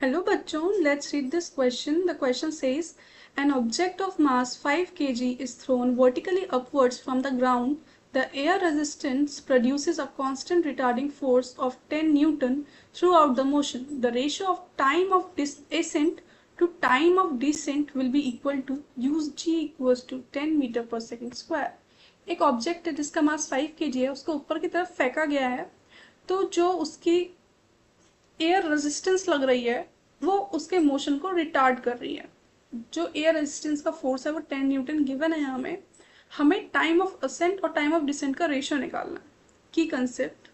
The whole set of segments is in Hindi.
Hello bachchon, let's read this question. The question says, an object of mass 5 kg is thrown vertically upwards from the ground. The air resistance produces a constant retarding force of 10 Newton throughout the motion. The ratio of time of ascent to time of descent will be equal to use g equals to 10 metre per second square. एक ऑब्जेक्ट है जिसका मास 5 kg है, उसको ऊपर की तरफ फेंका गया है, तो जो उसकी एयर रेजिस्टेंस लग रही है वो उसके मोशन को रिटार्ड कर रही है। जो एयर रेजिस्टेंस का फोर्स है वो 10 न्यूटन गिवन है। हमें टाइम ऑफ असेंट और टाइम ऑफ डिसेंट का रेशियो निकालना है। की कंसेप्ट,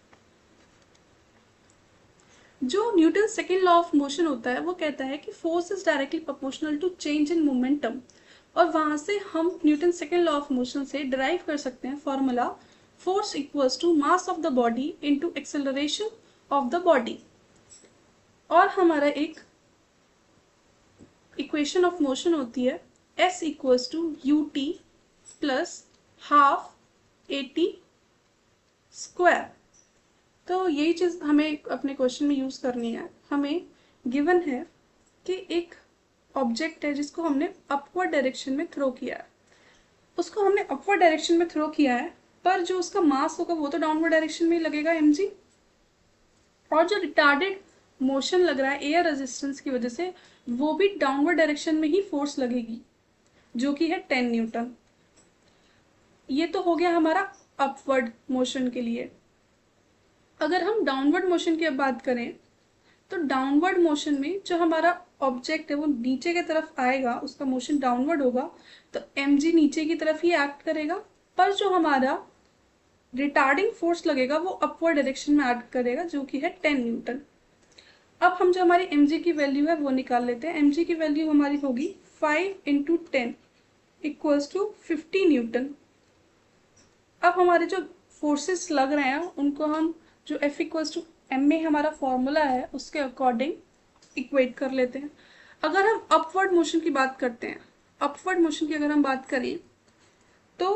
जो Newton second law of motion होता है वो कहता है कि force is directly proportional to change in momentum, और वहां से हम Newton second law of motion से डिराइव कर सकते हैं formula force equals to mass of the body into acceleration of the body. और हमारा एक इक्वेशन ऑफ मोशन होती है s equals to u t plus half a t square. तो यही चीज हमें अपने क्वेश्चन में यूज करनी है। हमें गिवन है कि एक ऑब्जेक्ट है जिसको हमने अपवर्ड डायरेक्शन में थ्रो किया है, उसको हमने अपवर्ड डायरेक्शन में थ्रो किया है, पर जो उसका मास होगा वो तो डाउनवर्ड डायरेक्शन में ही लगेगा mg, और जो रिटार्डेड मोशन लग रहा है एयर रेजिस्टेंस की वजह से वो भी डाउनवर्ड डायरेक्शन में ही फोर्स लगेगी, जो कि है 10 न्यूटन। ये तो हो गया हमारा अपवर्ड मोशन के लिए। अगर हम डाउनवर्ड मोशन की बात करें तो डाउनवर्ड मोशन में जो हमारा ऑब्जेक्ट है वो नीचे की तरफ आएगा, उसका मोशन डाउनवर्ड होगा, तो mg नीचे की तरफ ही एक्ट करेगा, पर जो हमारा रिटार्डिंग फोर्स लगेगा वो अपवर्ड डायरेक्शन में एक्ट करेगा, जो कि है 10 न्यूटन। अब हम जो हमारी mg की वैल्यू है वो निकाल लेते हैं। mg की वैल्यू हमारी होगी 5 इंटू 10 इक्वल्स टू 50 न्यूटन। अब हमारे जो फोर्सेस लग रहे हैं उनको हम जो F इक्वल्स टू एम में हमारा फॉर्मूला है उसके अकॉर्डिंग इक्वेट कर लेते हैं। अगर हम अपवर्ड मोशन की बात करते हैं, अपवर्ड मोशन की अगर हम बात करें तो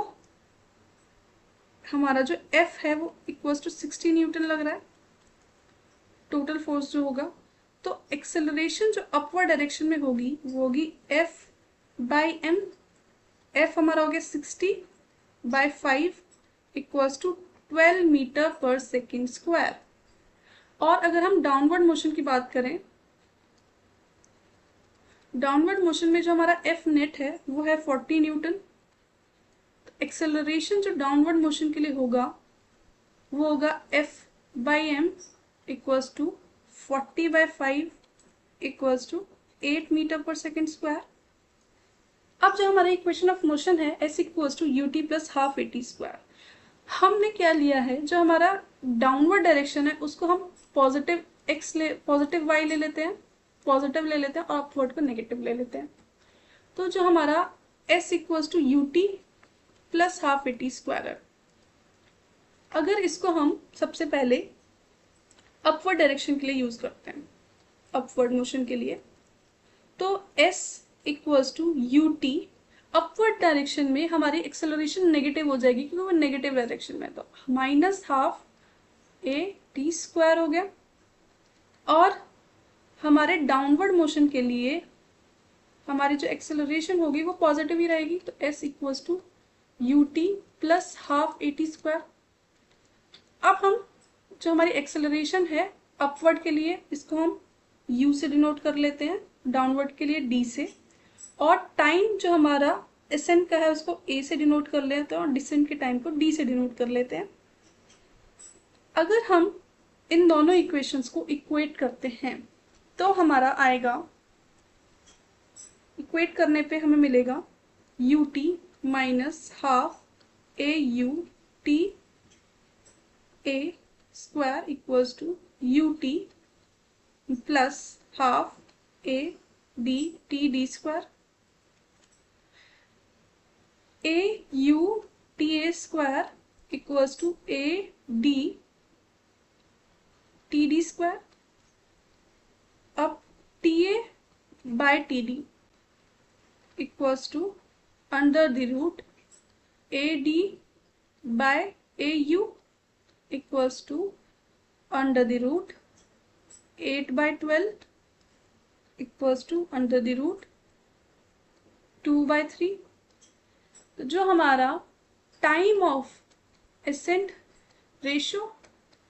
हमारा जो F है वो इक्वल्स टू 60 न्यूटन लग रहा है टोटल फोर्स जो होगा। तो एक्सेलरेशन जो अपवर्ड डायरेक्शन में होगी वो होगी F बाई एम। F हमारा हो गया 60 by 5 equals to 12 metre per second square. और अगर हम डाउनवर्ड मोशन की बात करें, डाउनवर्ड मोशन में जो हमारा F नेट है वो है 40 न्यूटन। तो एक्सेलरेशन जो डाउनवर्ड मोशन के लिए होगा वो होगा F by m equals to 40 by 5 equals to 8 metre per second square. अब जो हमारा इक्वेशन ऑफ मोशन है s equals to u t plus half a t square, हमने क्या लिया है, जो हमारा डाउनवर्ड डायरेक्शन है उसको हम पॉजिटिव पॉजिटिव y ले लेते हैं, पॉजिटिव ले लेते हैं, और अपवर्ड को नेगेटिव ले लेते हैं। तो जो हमारा s equals to u t plus half a t square है, अगर इसको हम सबसे पहले अपवर्ड डायरेक्शन के लिए यूज करते हैं, अपवर्ड मोशन के लिए, तो s equals to u t upward direction में हमारी एक्सेलरेशन नेगेटिव हो जाएगी क्योंकि वो नेगेटिव डायरेक्शन में, तो minus half a t square हो गया। और हमारे डाउनवर्ड मोशन के लिए हमारी जो एक्सेलरेशन होगी वो पॉजिटिव ही रहेगी, तो s equals to u t plus half a t square. अब हम जो हमारी एक्सेलरेशन है अपवर्ड के लिए इसको हम u से डिनोट कर लेते हैं, डाउनवर्ड के लिए d से, और टाइम जो हमारा असेंट का है उसको a से डिनोट कर लेते हैं और डिसेंट के टाइम को d से डिनोट कर लेते हैं। अगर हम इन दोनों इक्वेशंस को इक्वेट करते हैं तो हमारा आएगा, इक्वेट करने पे हमें मिलेगा u t minus half a u t a square equals to u t plus half a d t d square. A u t a square equals to a d t d square. अब t a by t d equals to under the root a d by a u equals to under the root 8/12 equals to under the root 2/3। तो जो हमारा time of accent ratio,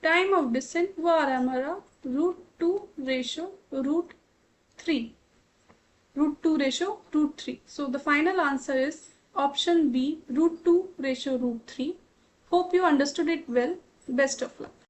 time of decent, वो आ रहा है हमारा √2/√3, √2/√3। So the final answer is option B, √2/√3. Hope you understood it well. Best of luck.